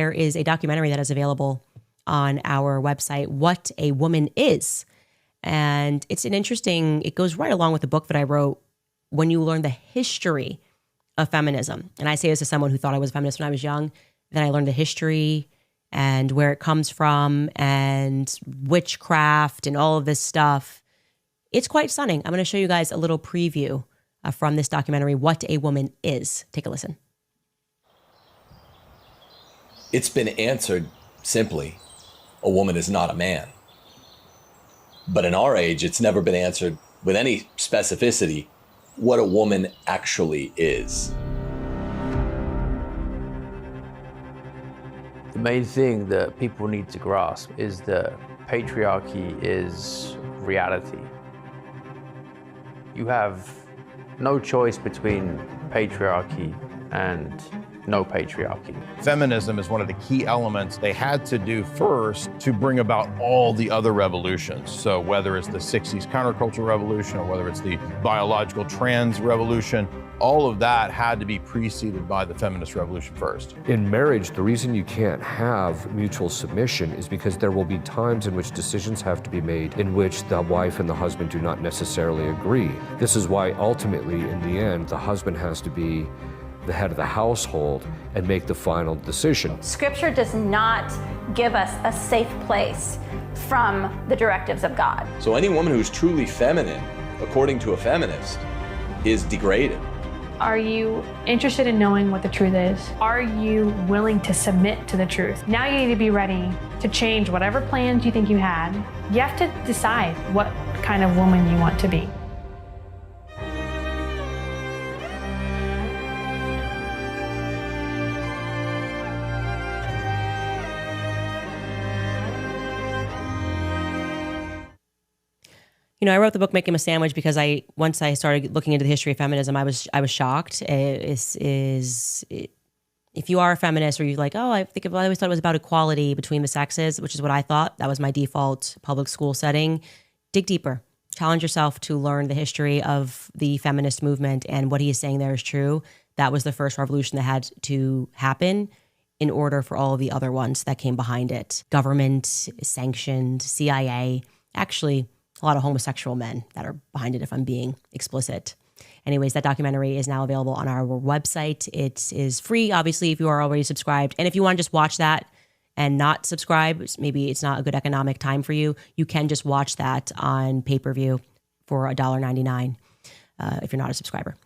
There is a documentary that is available on our website, What a Woman Is. And it's it goes right along with the book that I wrote when you learn the history of feminism. And I say this as someone who thought I was a feminist when I was young. Then I learned the history and where it comes from and witchcraft and all of this stuff. It's quite stunning. I'm going to show you guys a little preview from this documentary, What a Woman Is. Take a listen. It's been answered simply, a woman is not a man. But in our age, it's never been answered with any specificity what a woman actually is. The main thing that people need to grasp is that patriarchy is reality. You have no choice between patriarchy and no patriarchy. Feminism is one of the key elements they had to do first to bring about all the other revolutions. So whether it's the 60s counterculture revolution or whether it's the biological trans revolution, all of that had to be preceded by the feminist revolution first. In marriage, the reason you can't have mutual submission is because there will be times in which decisions have to be made in which the wife and the husband do not necessarily agree. This is why ultimately, in the end, the husband has to be the head of the household and make the final decision. Scripture does not give us a safe place from the directives of God. So any woman who's truly feminine, according to a feminist, is degraded. Are you interested in knowing what the truth is? Are you willing to submit to the truth? Now you need to be ready to change whatever plans you think you had. You have to decide what kind of woman you want to be. You know, I wrote the book Making a Sandwich because once I started looking into the history of feminism, I was shocked. If you are a feminist or you're like, I always thought it was about equality between the sexes, which is what I thought. That was my default public school setting. Dig deeper. Challenge yourself to learn the history of the feminist movement, and what he is saying there is true. That was the first revolution that had to happen in order for all of the other ones that came behind it. Government, sanctioned, CIA, actually a lot of homosexual men that are behind it, if I'm being explicit. Anyways, that documentary is now available on our website. It is free, obviously, if you are already subscribed. And if you want to just watch that and not subscribe, maybe it's not a good economic time for you, you can just watch that on pay-per-view for $1.99 if you're not a subscriber.